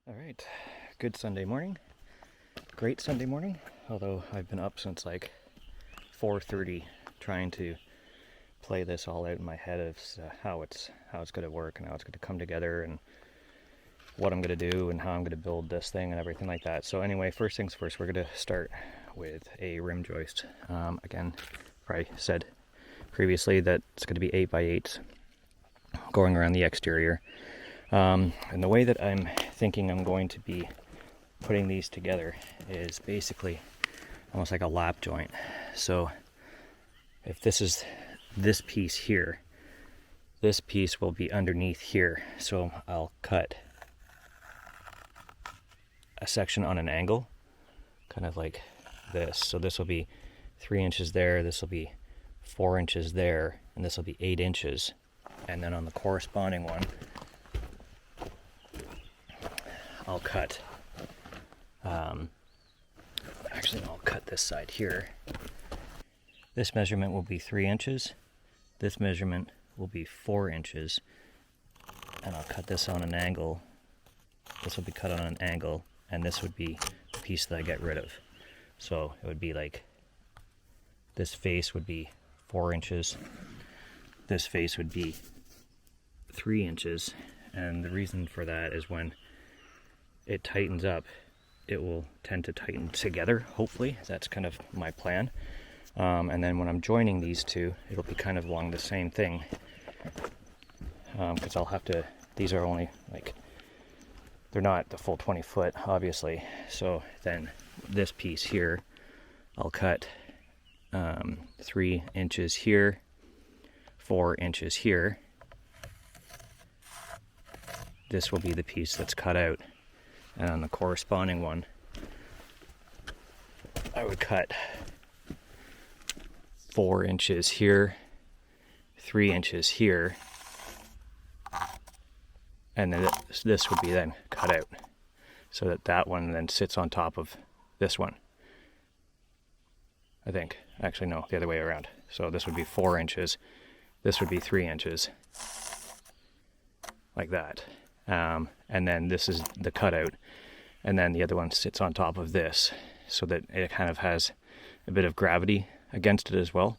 All right, good Sunday morning. Great Sunday morning, although I've been up since like 4:30 trying to play this all out in my head of how it's going to work and how it's going to come together and what I'm going to do and how I'm going to build this thing and everything like that. So anyway, first things first, we're going to start with a rim joist. Again, I said previously that it's going to be 8x8s going around the exterior. And the way that I'm thinking I'm going to be putting these together is basically almost like a lap joint. So if this is this piece here, this piece will be underneath here. So I'll cut a section on an angle, kind of like this. So this will be 3 inches there, this will be 4 inches there, and this will be 8 inches. And then on the corresponding one, I'll cut, actually I'll cut this side here. This measurement will be 3 inches. This measurement will be 4 inches. And I'll cut this on an angle. This will be cut on an angle, and this would be the piece that I get rid of. So it would be like, this face would be 4 inches. This face would be 3 inches. And the reason for that is when it tightens up, it will tend to tighten together, hopefully. That's kind of my plan. And then when I'm joining these two, it'll be kind of along the same thing. Because I'll have to, these are only like, they're not the full 20 foot, obviously. So then this piece here, I'll cut 3 inches here, 4 inches here. This will be the piece that's cut out. And on the corresponding one, I would cut 4 inches here, 3 inches here, and then this would be then cut out, so that that one then sits on top of this one. I think, actually no, the other way around. So this would be 4 inches, this would be 3 inches, like that. And then this is the cutout, and then the other one sits on top of this, so that it kind of has a bit of gravity against it as well.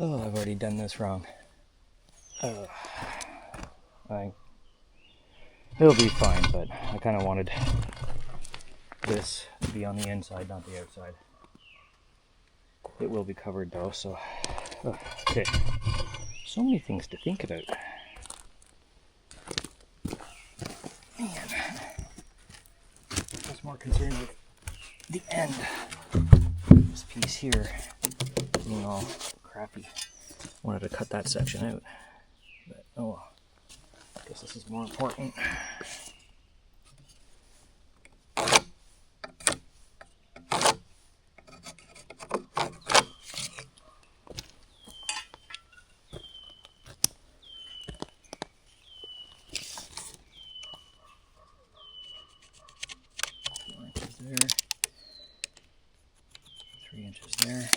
Oh, I've already done this wrong. It'll be fine, but I kind of wanted this to be on the inside, not the outside. It will be covered though, so... okay. So many things to think about. Man. I was more concerned with the end. This piece here being all crappy. Wanted to cut that section out. But, oh well. I guess this is more important. There, 3 inches there.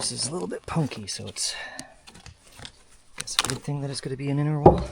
This is a little bit punky, so it's a good thing that it's going to be an inner wall.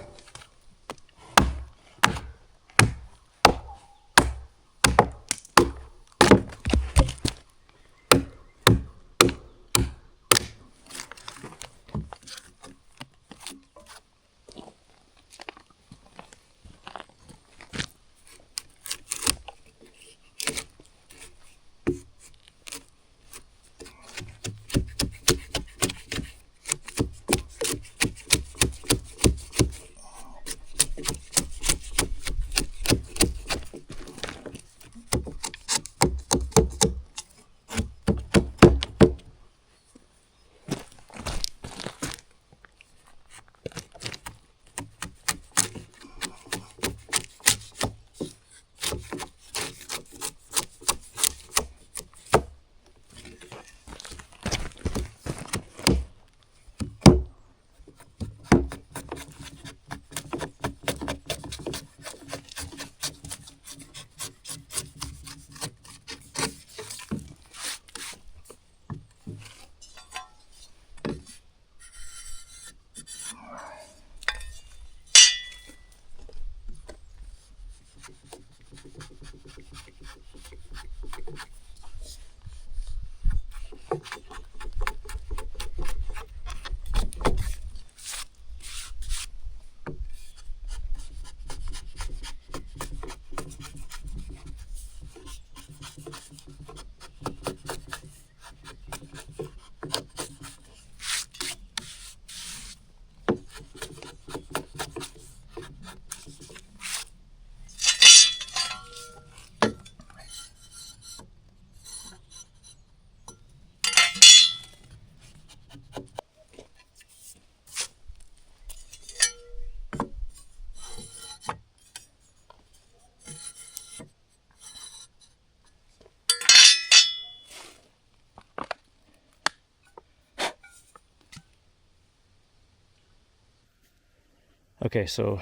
Okay, so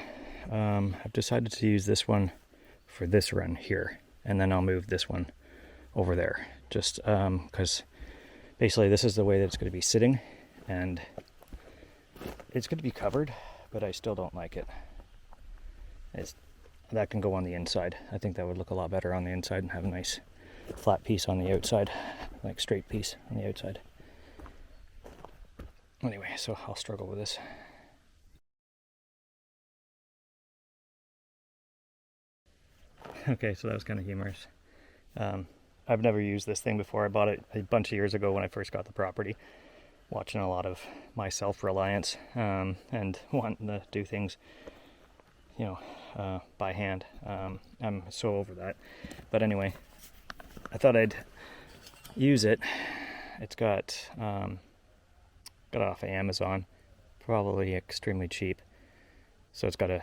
I've decided to use this one for this run here, and then I'll move this one over there, just because basically this is the way that it's going to be sitting, and it's going to be covered, but I still don't like it. That can go on the inside. I think that would look a lot better on the inside and have a nice flat piece on the outside, like straight piece on the outside. Anyway, so I'll struggle with this. Okay, so that was kind of humorous. I've never used this thing before. I bought it a bunch of years ago when I first got the property, watching a lot of my self-reliance and wanting to do things, by hand. I'm so over that. But anyway, I thought I'd use it. It's got it off of Amazon, probably extremely cheap. So it's got a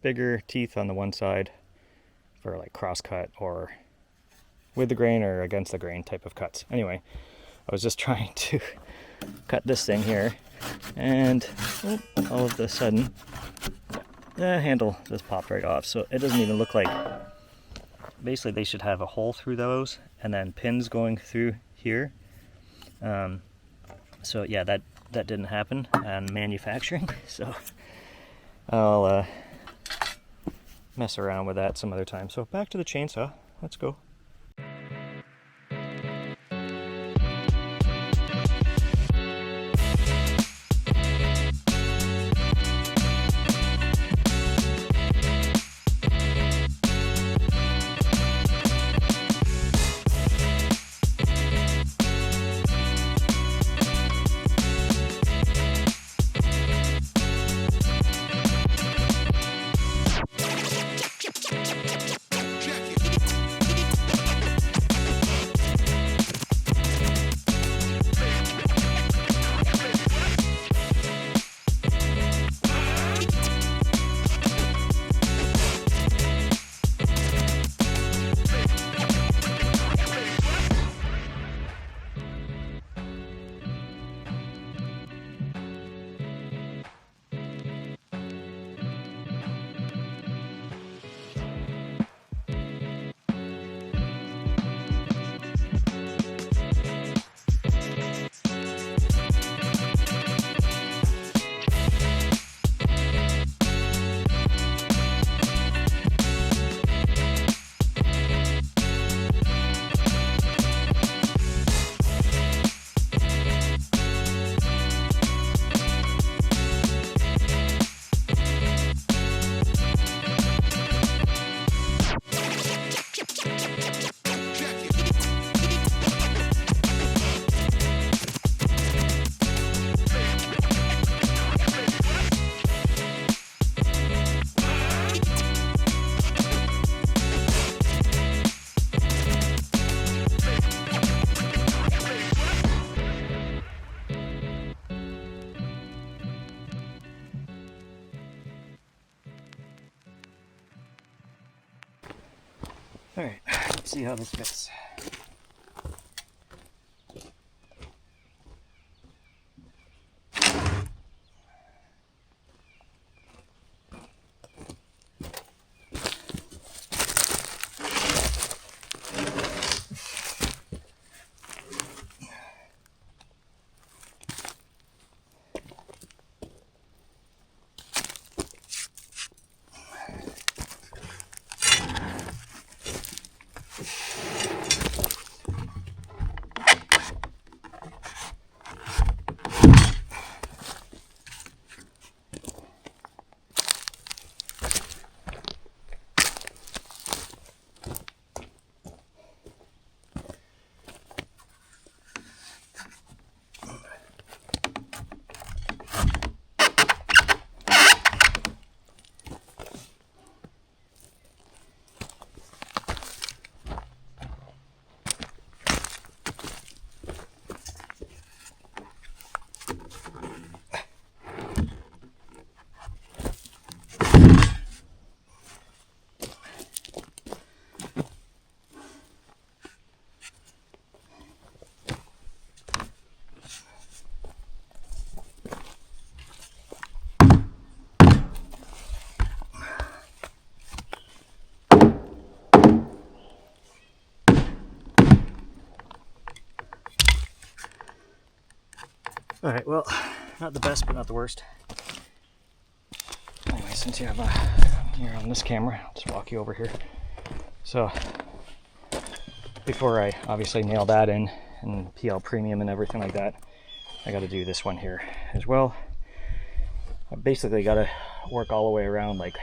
bigger teeth on the one side for like cross cut or with the grain or against the grain type of cuts. Anyway, I was just trying to cut this thing here, and all of a sudden the handle just popped right off. So it doesn't even look like, basically they should have a hole through those and then pins going through here. So yeah, that didn't happen on manufacturing. So I'll mess around with that some other time. So back to the chainsaw. Let's go. All right, let's see how this fits. All right, well, not the best, but not the worst. Anyway, since you're on this camera, I'll just walk you over here. So, before I obviously nail that in and PL premium and everything like that, I got to do this one here as well. I basically got to work all the way around like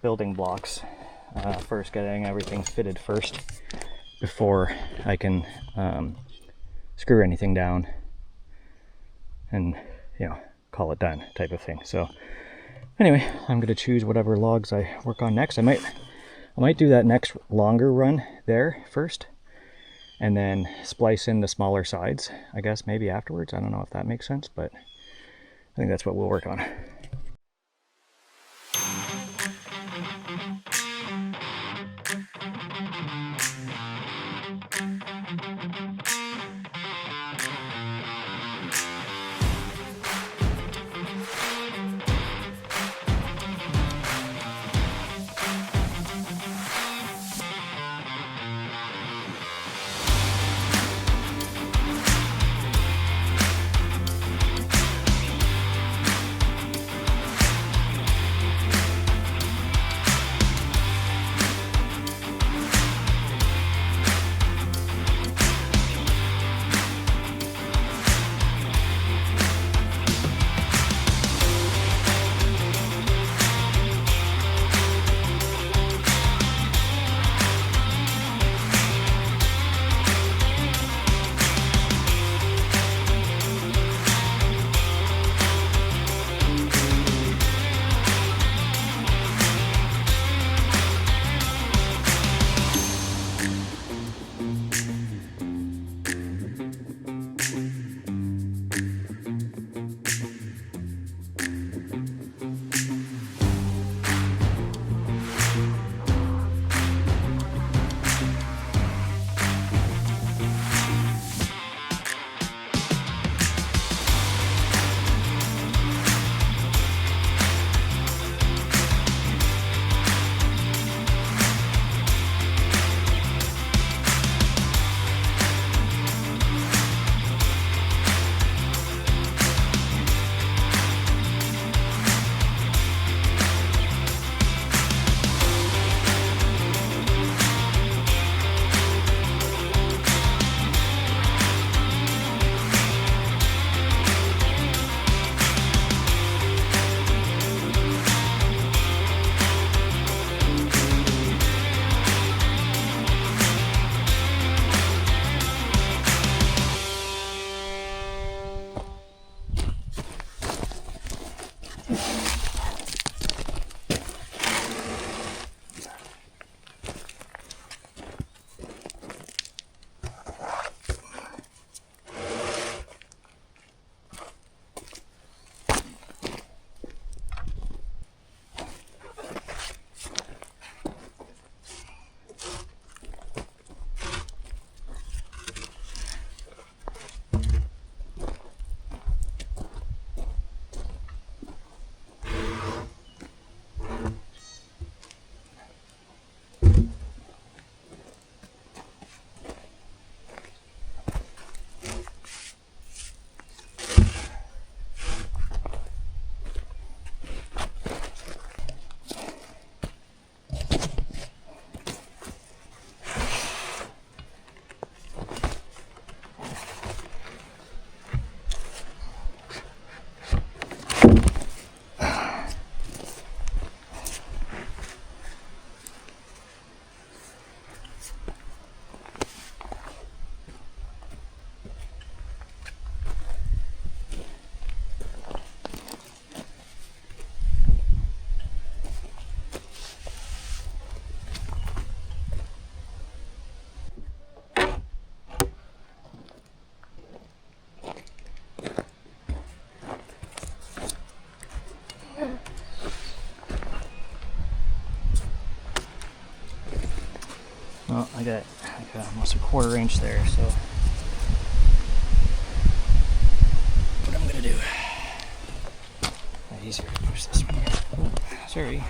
building blocks. First, getting everything fitted first before I can screw anything down and, you know, call it done type of thing. So anyway, I'm gonna choose whatever logs I work on next. I might do that next longer run there first and then splice in the smaller sides, I guess, maybe afterwards. I don't know if that makes sense, but I think that's what we'll work on. Well, I got almost a 1/4 inch there, so what I'm gonna do, easier to push this one. Oh, sorry.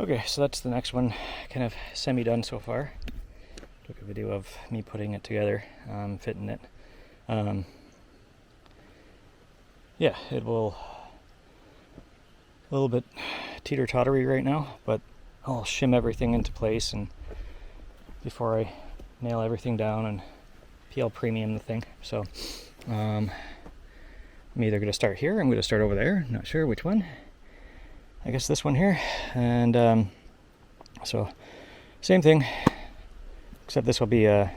Okay, so that's the next one, kind of semi-done so far. Took a video of me putting it together, fitting it. Yeah, it will a little bit teeter-tottery right now, but I'll shim everything into place and before I nail everything down and PL premium the thing. So I'm either going to start here, I'm going to start over there, not sure which one. I guess this one here. And so same thing, except this will be a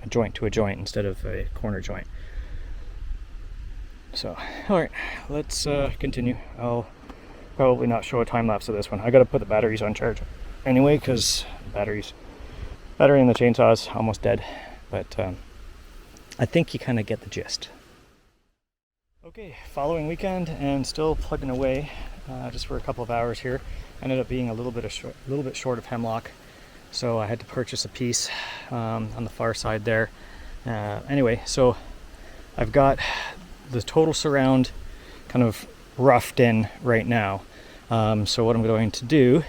joint to a joint instead of a corner joint. So, alright, let's continue. I'll probably not show a time lapse of this one. I gotta put the batteries on charge anyway, because battery in the chainsaw is almost dead. But I think you kind of get the gist. Okay, following weekend and still plugging away just for a couple of hours here. Ended up being a little bit short of hemlock, so I had to purchase a piece on the far side there. Anyway, so I've got the total surround kind of roughed in right now. So what I'm going to do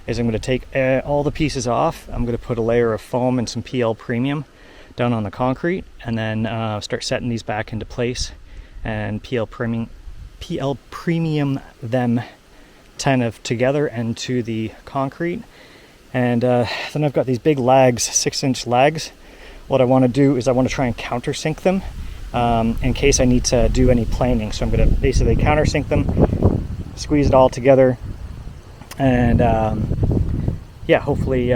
is I'm going to take all the pieces off. I'm going to put a layer of foam and some PL premium down on the concrete, and then start setting these back into place and PL premium them kind of together and to the concrete. And then I've got these big lags, 6-inch lags. What I want to do is I want to try and countersink them in case I need to do any planing. So I'm going to basically countersink them, squeeze it all together, and yeah, hopefully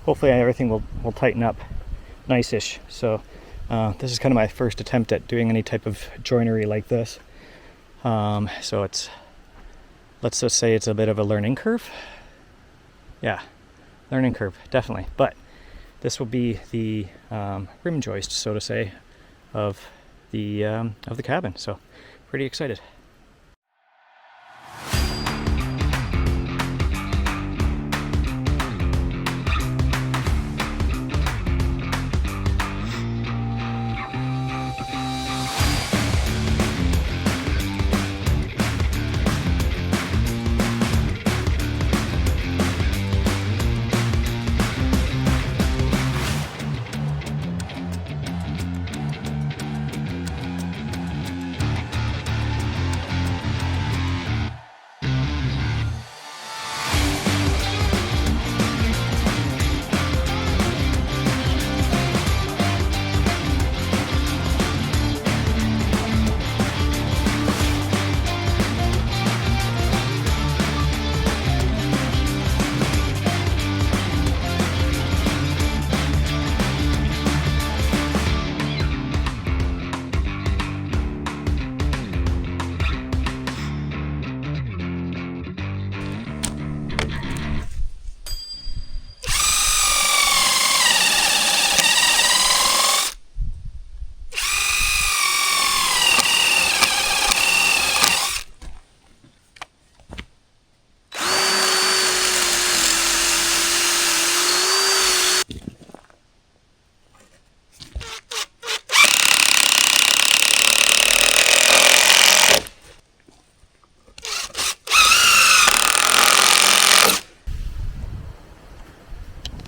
everything will tighten up nice-ish. So this is kind of my first attempt at doing any type of joinery like this. So let's just say it's a bit of a learning curve. Yeah, learning curve, definitely. But this will be the rim joist, so to say, of the cabin. So pretty excited.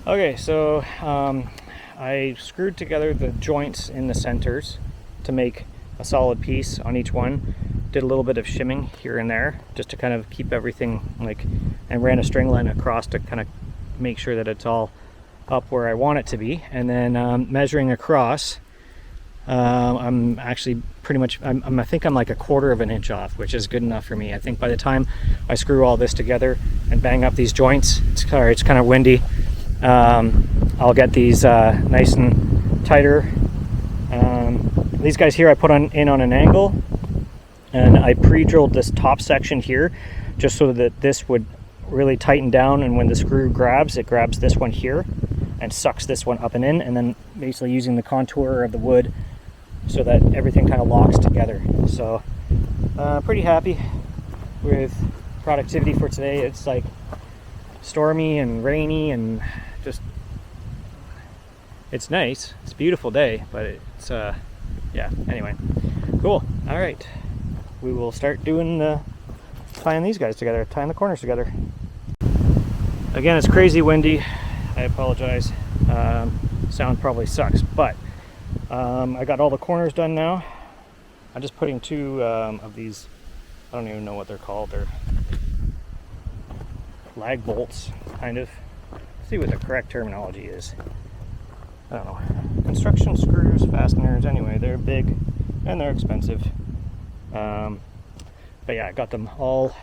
Okay, so I screwed together the joints in the centers to make a solid piece on each one. Did a little bit of shimming here and there just to kind of keep everything and ran a string line across to kind of make sure that it's all up where I want it to be. And then measuring across, I'm actually pretty much, I think I'm like 1/4 of an inch off, which is good enough for me. I think by the time I screw all this together and bang up these joints, it's kind of windy. I'll get these nice and tighter. These guys here I put in on an angle, and I pre-drilled this top section here just so that this would really tighten down, and when the screw grabs, it grabs this one here and sucks this one up and in, and then basically using the contour of the wood so that everything kind of locks together. So pretty happy with productivity for today. It's like stormy and rainy and just, it's nice. It's a beautiful day, but it's yeah, anyway, cool. All right, we will start doing the tying these guys together, tying the corners together. Again, it's crazy windy. I apologize. Sound probably sucks, but I got all the corners done now. I'm just putting two of these, I don't even know what they're called. They're lag bolts, kind of. Let's see what the correct terminology is. I don't know. Construction screws, fasteners, anyway, they're big and they're expensive. But yeah, I got them all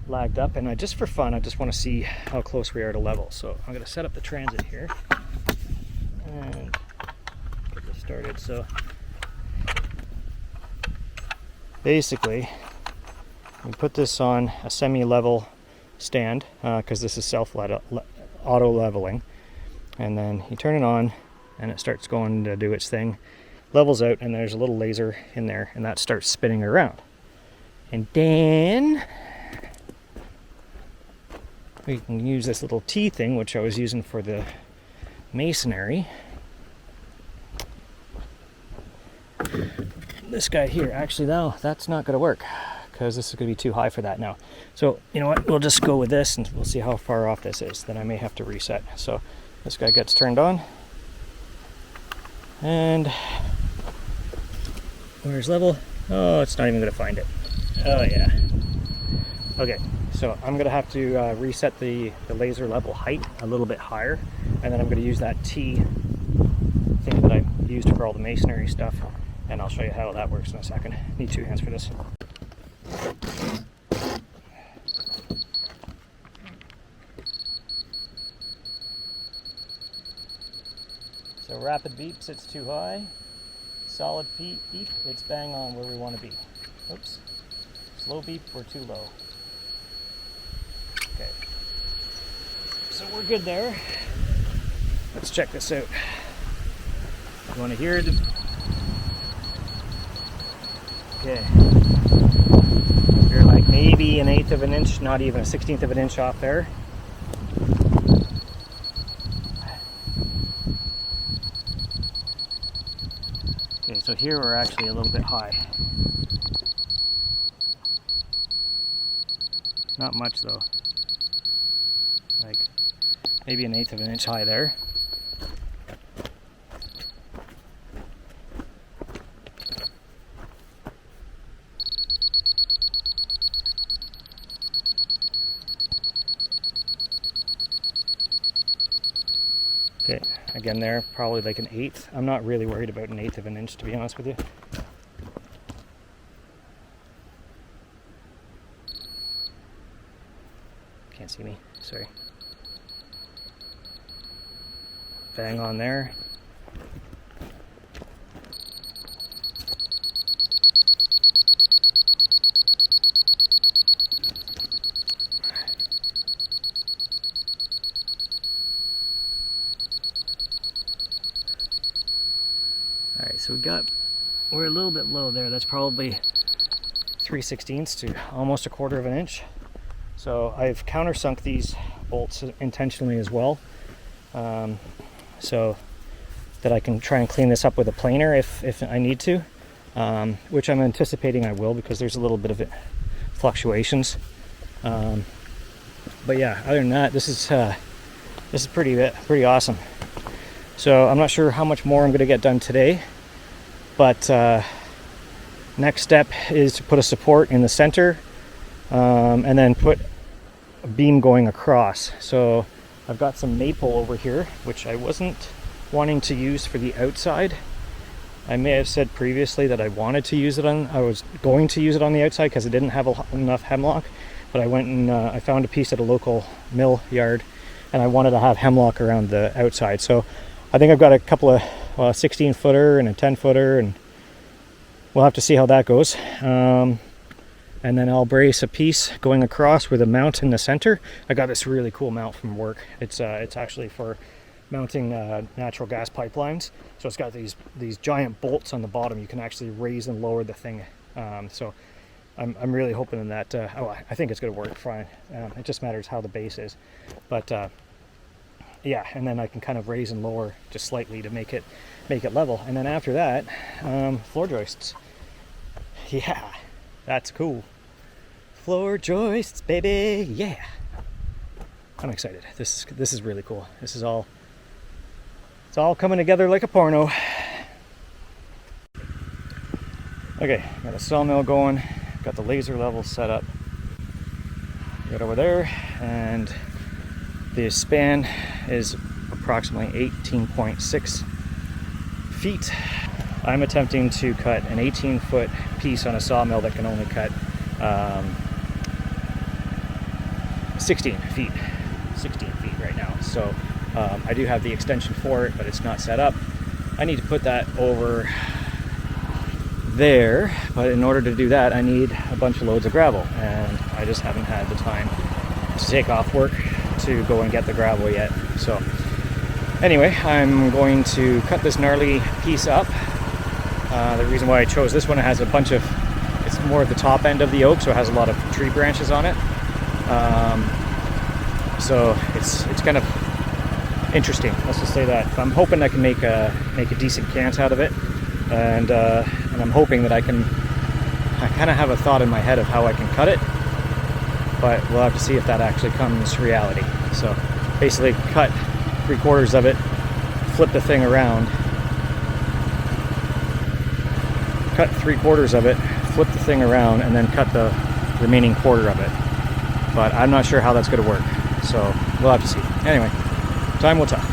lagged up, and just for fun, I just want to see how close we are to level. So I'm going to set up the transit here and get this started. So basically, we put this on a semi-level stand because this is auto leveling, and then you turn it on and it starts going to do its thing, levels out, and there's a little laser in there, and that starts spinning around. And then we can use this little T thing, which I was using for the masonry. This guy here, actually, though, that's not going to work because this is going to be too high for that now. So, you know what, we'll just go with this and we'll see how far off this is. Then I may have to reset. So this guy gets turned on. And where's level? Oh, it's not even going to find it. Oh, yeah. Okay, so I'm going to have to reset the laser level height a little bit higher, and then I'm going to use that T thing that I used for all the masonry stuff, and I'll show you how that works in a second. Need two hands for this. So rapid beeps, it's too high. Solid beep, it's bang on where we want to be. Oops. Slow beep, we're too low. Okay. So we're good there. Let's check this out. You want to hear the... Okay. You're like maybe 1/8 of an inch, not even 1/16 of an inch off there. Okay, so here we're actually a little bit high. Not much though. Like maybe 1/8 of an inch high there. Okay, again there, probably like 1/8. I'm not really worried about 1/8 of an inch, to be honest with you. Can't see me, sorry. Bang on there. Alright, so we're a little bit low there. That's probably 3/16 to almost 1/4 of an inch. So I've countersunk these bolts intentionally as well, so that I can try and clean this up with a planer if I need to, which I'm anticipating I will, because there's a little bit of fluctuations. But yeah, other than that, this is pretty awesome. So I'm not sure how much more I'm going to get done today, but next step is to put a support in the center, and then put a beam going across. So I've got some maple over here, which I wasn't wanting to use for the outside. I may have said previously that I was going to use it on the outside because it didn't have enough hemlock, but I went and I found a piece at a local mill yard, and I wanted to have hemlock around the outside. So I think I've got a couple of 16-footer and a 10-footer, and we'll have to see how that goes. And then I'll brace a piece going across with a mount in the center. I got this really cool mount from work. It's actually for mounting natural gas pipelines. So it's got these giant bolts on the bottom. You can actually raise and lower the thing. So I'm really hoping that I think it's going to work fine. It just matters how the base is. But yeah, and then I can kind of raise and lower just slightly to make it level. And then after that, floor joists. Yeah, that's cool. Floor joists, baby, yeah. I'm excited. This is really cool. It's all coming together like a porno. Okay, got a sawmill going, got the laser level set up. Right over there, and the span is approximately 18.6 feet. I'm attempting to cut an 18-foot piece on a sawmill that can only cut 16 feet right now. So I do have the extension for it, but it's not set up. I need to put that over there, but in order to do that I need a bunch of loads of gravel, and I just haven't had the time to take off work to go and get the gravel yet. So anyway, I'm going to cut this gnarly piece up. The reason why I chose this one, it has a bunch of, it's more of the top end of the oak, so it has a lot of tree branches on it. So it's kind of interesting, let's just say that. I'm hoping I can make a decent cant out of it, and I'm hoping that I kind of have a thought in my head of how I can cut it, but we'll have to see if that actually comes reality. So basically cut 3/4 of it, flip the thing around, cut 3/4 of it, flip the thing around, and then cut the remaining 1/4 of it. But I'm not sure how that's going to work, so we'll have to see. Anyway, time will tell.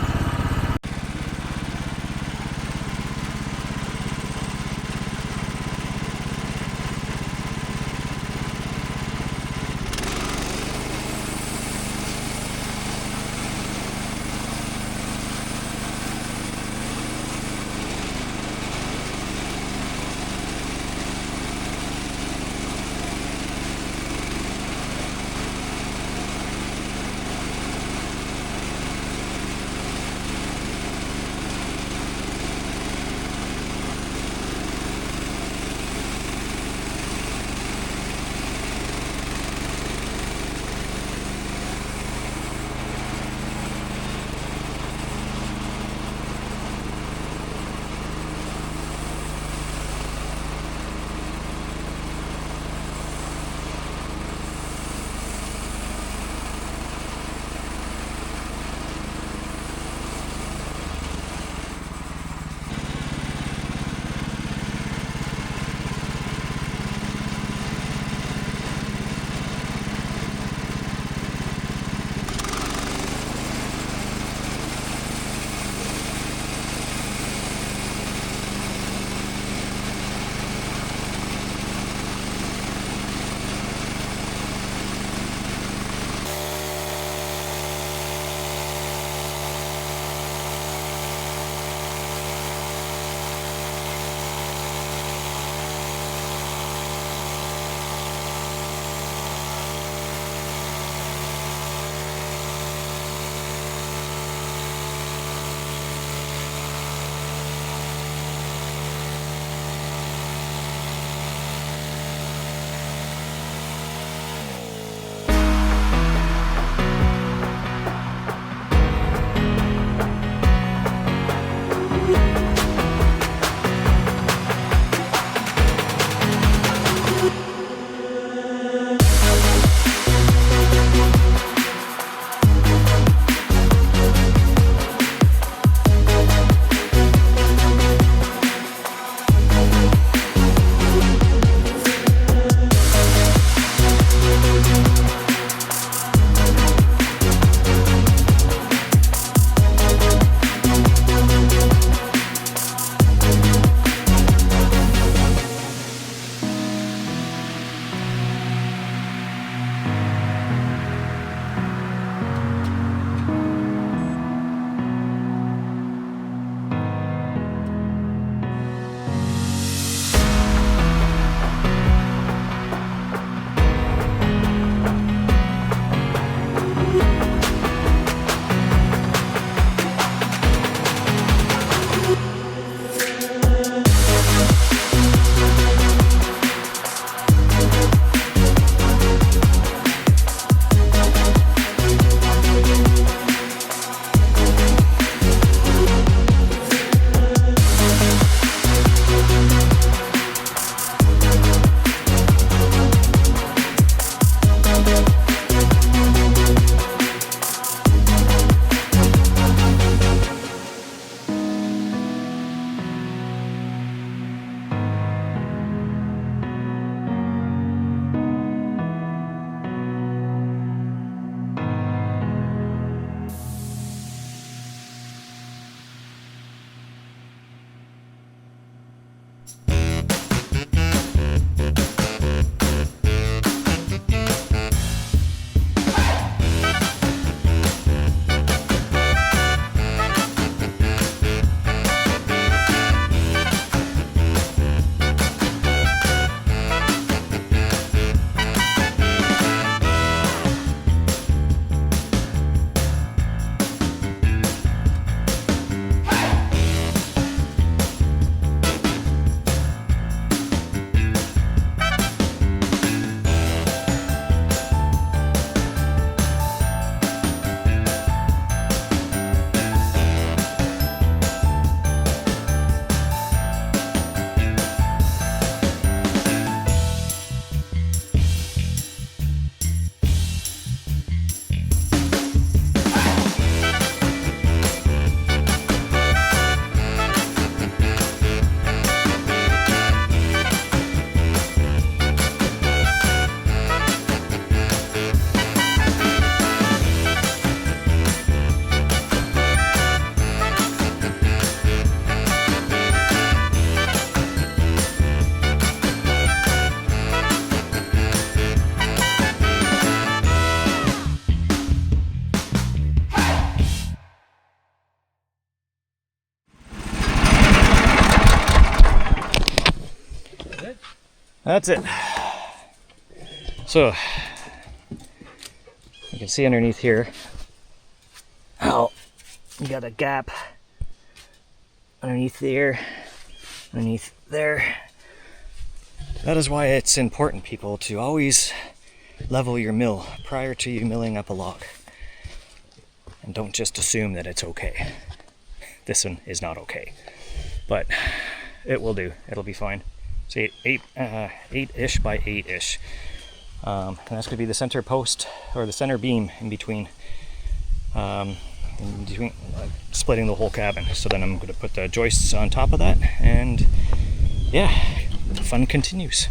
That's it. So you can see underneath here how you got a gap underneath there, underneath there. That is why it's important, people, to always level your mill prior to you milling up a log. And don't just assume that it's okay. This one is not okay, but it will do. It'll be fine. So 8-ish by 8-ish. And that's going to be the center post, or the center beam in between, splitting the whole cabin. So then I'm going to put the joists on top of that, and yeah, the fun continues.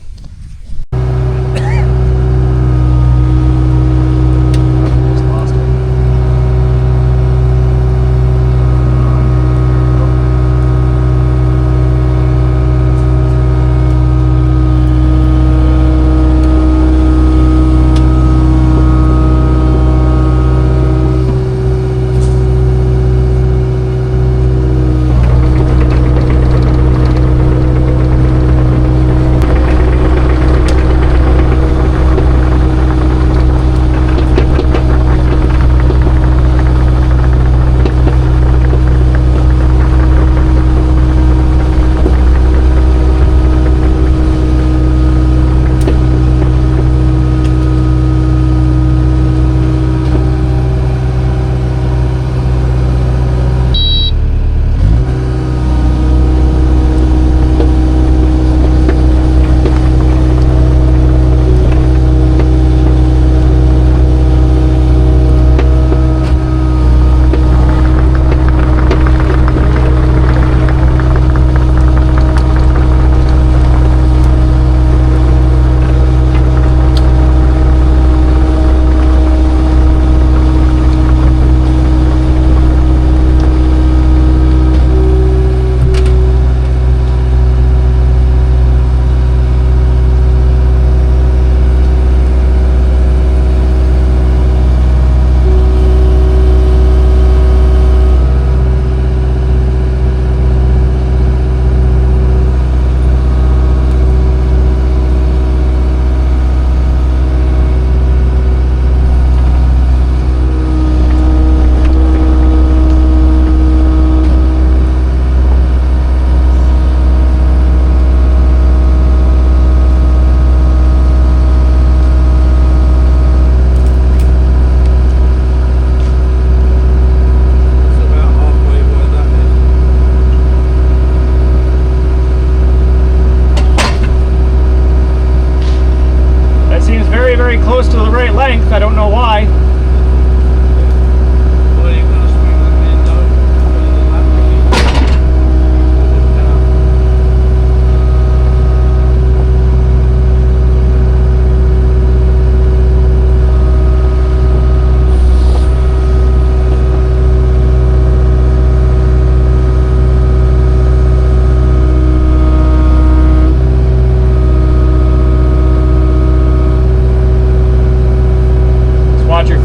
Very close to the right length. I don't know why. Watch your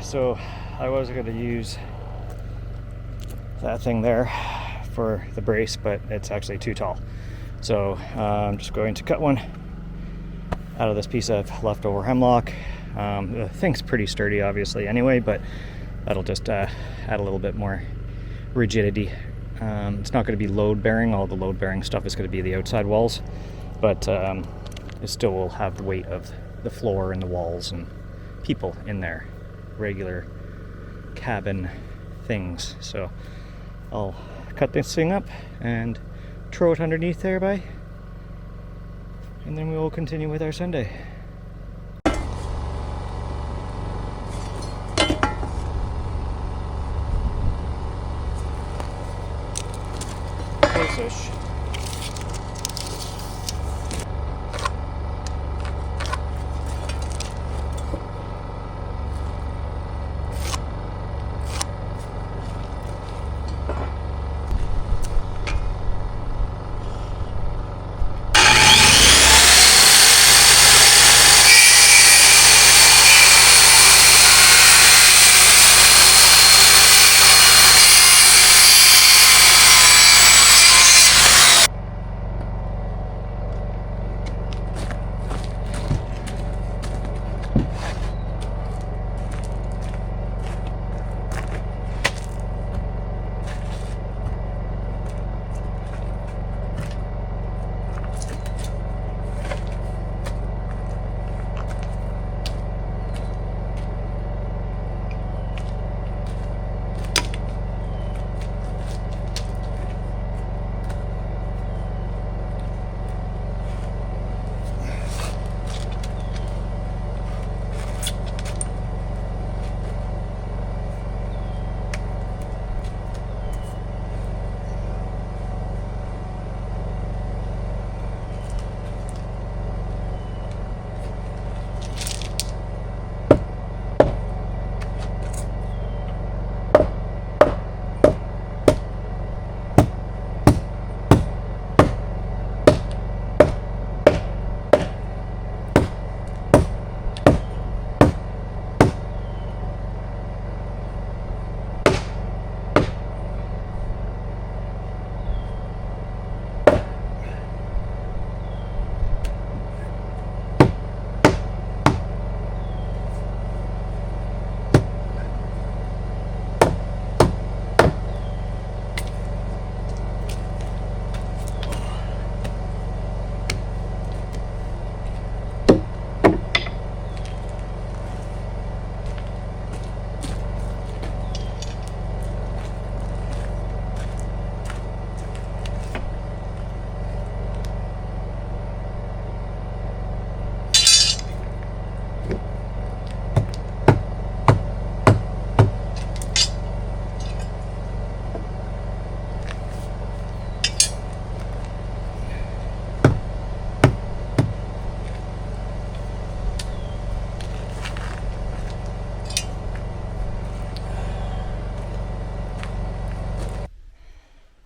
so I was going to use that thing there for the brace, but it's actually too tall. So I'm just going to cut one out of this piece of leftover hemlock. The thing's pretty sturdy, obviously, anyway, but that'll just add a little bit more rigidity. It's not going to be load-bearing. All the load-bearing stuff is going to be the outside walls, but it still will have the weight of the floor and the walls and people in there, regular cabin things. So I'll cut this thing up and throw it underneath there, and then we will continue with our Sunday. Close-ish.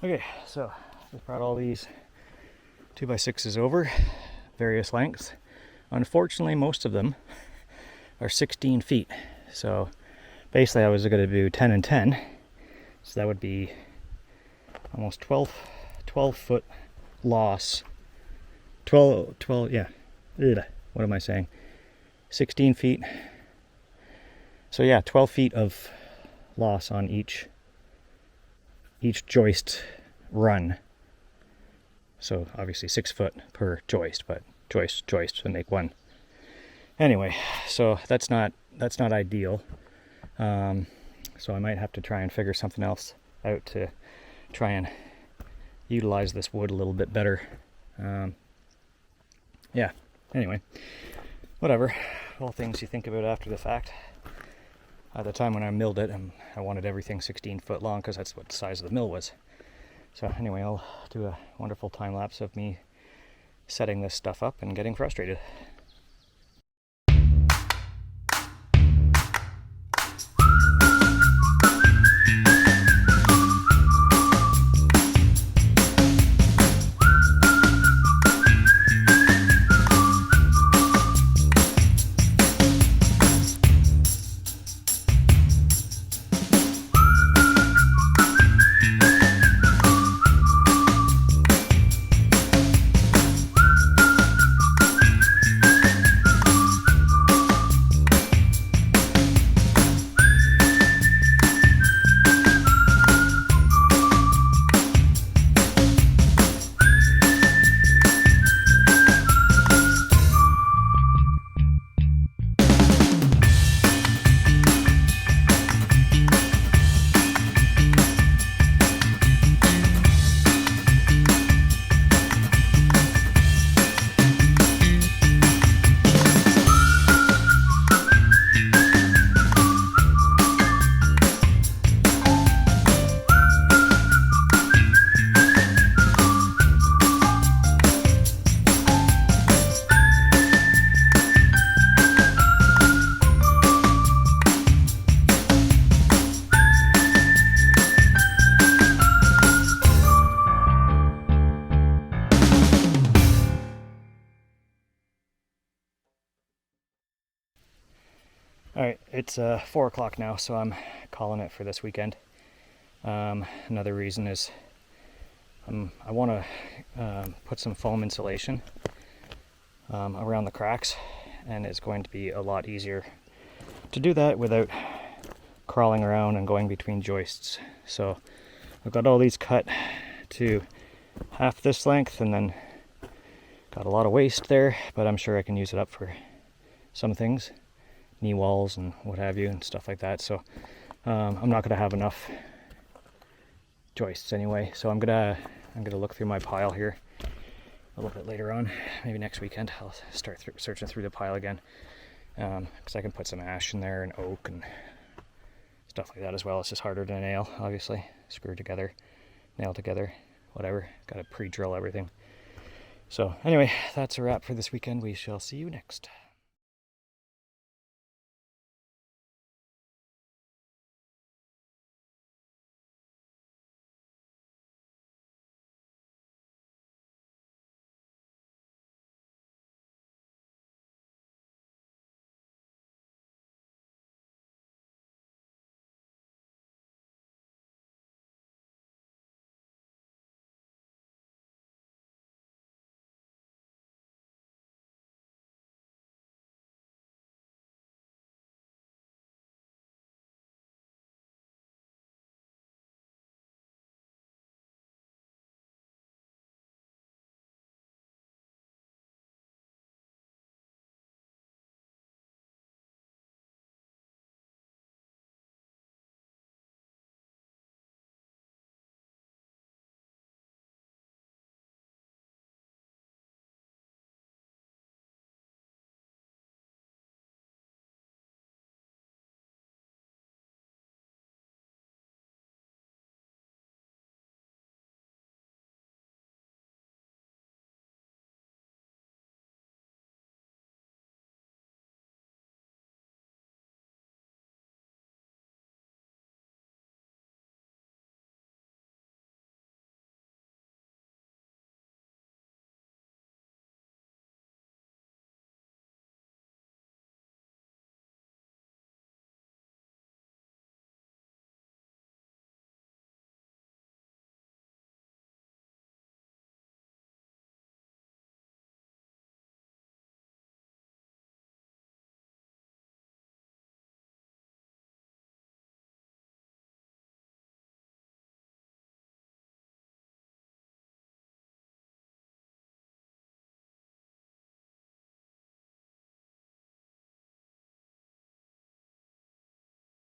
Okay, so we brought all these 2x6s over, various lengths. Unfortunately, most of them are 16 feet. So basically I was going to do 10 and 10. So that would be almost 12 foot loss. 12, yeah. Ugh, what am I saying? 16 feet. So yeah, 12 feet of loss on each joist run. So obviously 6 foot per joist, but joist to make one. Anyway, so that's not ideal. So I might have to try and figure something else out to try and utilize this wood a little bit better. Yeah, anyway, whatever. All things you think about after the fact. At the time when I milled it, I wanted everything 16 foot long because that's what the size of the mill was. So anyway, I'll do a wonderful time lapse of me setting this stuff up and getting frustrated. Alright, it's 4 o'clock now, so I'm calling it for this weekend. Another reason is I want to put some foam insulation around the cracks, and it's going to be a lot easier to do that without crawling around and going between joists. So I've got all these cut to half this length, and then got a lot of waste there, but I'm sure I can use it up for some things, knee walls and what have you and stuff like that. So I'm not gonna have enough joists anyway, so I'm gonna look through my pile here a little bit later on. Maybe next weekend I'll start searching through the pile again, because I can put some ash in there and oak and stuff like that as well. It's just harder to nail, obviously. Screw together, nail together, whatever. Got to pre-drill everything. So anyway, that's a wrap for this weekend. We shall see you next.